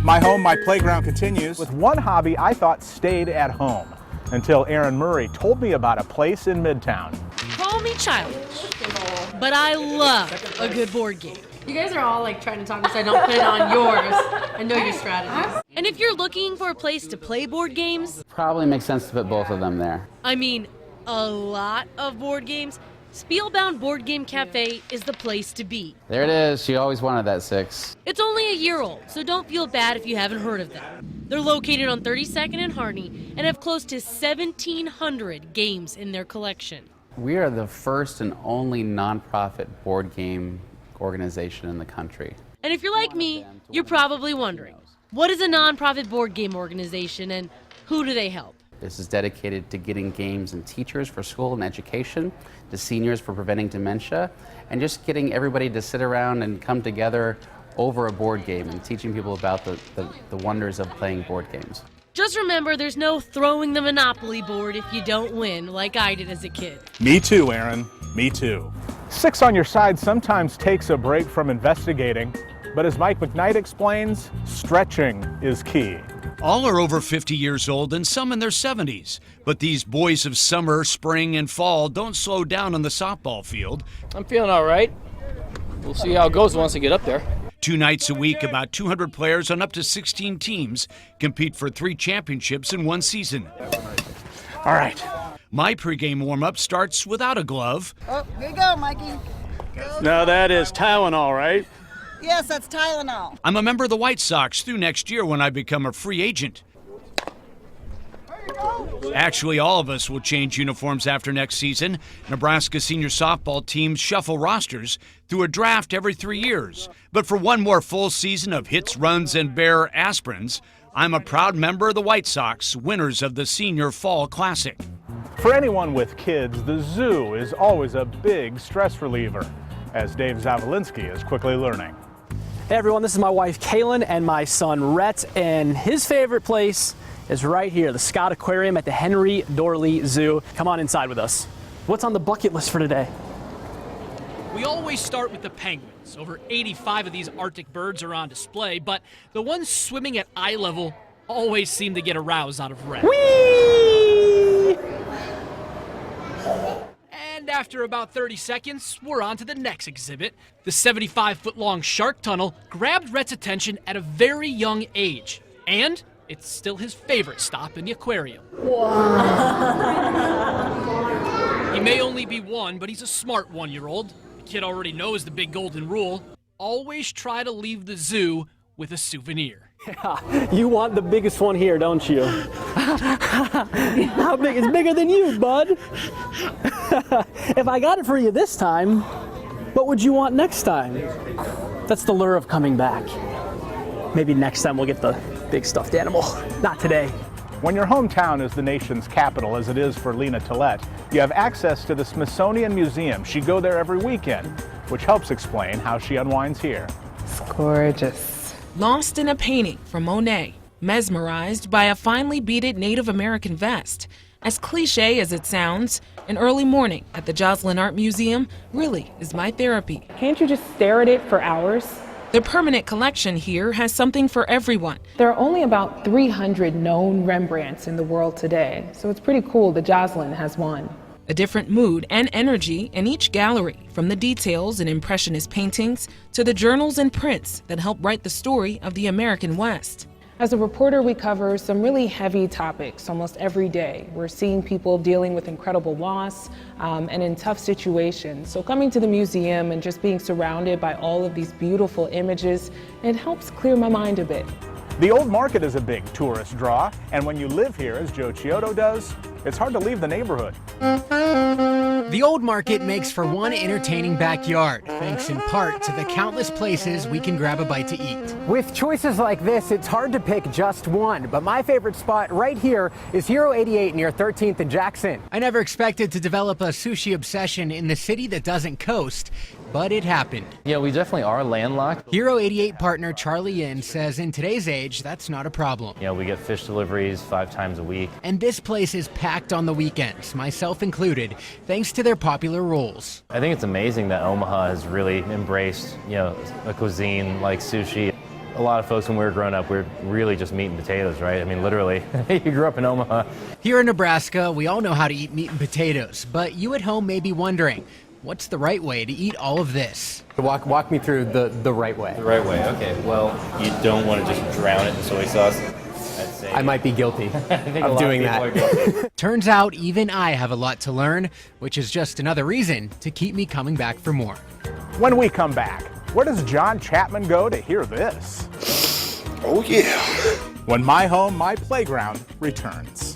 My home, my playground continues with one hobby I thought stayed at home until Aaron Murray told me about a place in Midtown. Call me childish, but I love a good board game. You guys are all like trying to talk me so I don't put it on yours. I know your strategies. And if you're looking for a place to play board games, probably makes sense to put both of them there. I mean, a lot of board games, Spielbound Board Game Cafe is the place to be. There it is. She always wanted that 6. It's only a year old, so don't feel bad if you haven't heard of them. They're located on 32nd and Harney and have close to 1,700 games in their collection. We are the first and only nonprofit board game organization in the country. And if you're like me, you're probably wondering, what is a nonprofit board game organization and who do they help? This is dedicated to getting games and teachers for school and education, to seniors for preventing dementia, and just getting everybody to sit around and come together over a board game and teaching people about the wonders of playing board games. Just remember, there's no throwing the Monopoly board if you don't win, like I did as a kid. Me too, Aaron. Me too. 6 on your side sometimes takes a break from investigating, but as Mike McKnight explains, stretching is key. All are over 50 years old and some in their 70s. But these boys of summer, spring, and fall don't slow down on the softball field. I'm feeling all right. We'll see how it goes once I get up there. 2 nights a week, about 200 players on up to 16 teams compete for 3 championships in one season. All right. My pregame warm-up starts without a glove. Oh, here you go, Mikey. Now that is Tylenol, right? Yes, that's Tylenol. I'm a member of the White Sox through next year when I become a free agent. Actually, all of us will change uniforms after next season. Nebraska senior softball teams shuffle rosters through a draft every 3 years. But for one more full season of hits, runs, and bare aspirins, I'm a proud member of the White Sox, winners of the Senior Fall Classic. For anyone with kids, the zoo is always a big stress reliever, as Dave Zavolinsky is quickly learning. Hey everyone, this is my wife Kaylin and my son Rhett, and his favorite place is right here, the Scott Aquarium at the Henry Dorley Zoo. Come on inside with us. What's on the bucket list for today? We always start with the penguins. Over 85 of these Arctic birds are on display, but the ones swimming at eye level always seem to get a rouse out of Rhett. Whee! And after about 30 seconds, we're on to the next exhibit. The 75-foot-long shark tunnel grabbed Rhett's attention at a very young age. And it's still his favorite stop in the aquarium. He may only be 1, but he's a smart 1-year-old. The kid already knows the big golden rule. Always try to leave the zoo with a souvenir. Yeah, you want the biggest one here, don't you? How big? It's bigger than you, bud. If I got it for you this time, what would you want next time? That's the lure of coming back. Maybe next time we'll get the big stuffed animal. Not today. When your hometown is the nation's capital, as it is for Lena Tillett, you have access to the Smithsonian Museum. She'd go there every weekend, which helps explain how she unwinds here. It's gorgeous. Lost in a painting from Monet, mesmerized by a finely beaded Native American vest. As cliche as it sounds, an early morning at the Joslyn Art Museum really is my therapy. Can't you just stare at it for hours? The permanent collection here has something for everyone. There are only about 300 known Rembrandts in the world today, so it's pretty cool that Joslyn has one. A different mood and energy in each gallery, from the details in Impressionist paintings to the journals and prints that help write the story of the American West. As a reporter, we cover some really heavy topics almost every day. We're seeing people dealing with incredible loss and in tough situations. So coming to the museum and just being surrounded by all of these beautiful images, it helps clear my mind a bit. The Old Market is a big tourist draw, and when you live here, as Joe Chiodo does, it's hard to leave the neighborhood. The Old Market makes for one entertaining backyard, thanks in part to the countless places we can grab a bite to eat. With choices like this, it's hard to pick just one, but my favorite spot right here is Hiro 88 near 13th and Jackson. I never expected to develop a sushi obsession in the city that doesn't coast, but it happened. Yeah, we definitely are landlocked. Hiro 88 partner Charlie Yin says in today's age, that's not a problem. Yeah, we get fish deliveries 5 times a week. And this place is packed on the weekends, myself included, thanks to their popular rolls. I think it's amazing that Omaha has really embraced, a cuisine like sushi. A lot of folks when we were growing up, we were really just meat and potatoes, right? I mean, literally. You grew up in Omaha. Here in Nebraska, we all know how to eat meat and potatoes, but you at home may be wondering, what's the right way to eat all of this? Walk me through the right way. The right way, okay. Well, you don't want to just drown it in soy sauce. I'd say I might be guilty of doing that. Turns out even I have a lot to learn, which is just another reason to keep me coming back for more. When we come back, where does John Chapman go to hear this? Oh yeah. When My Home, My Playground returns.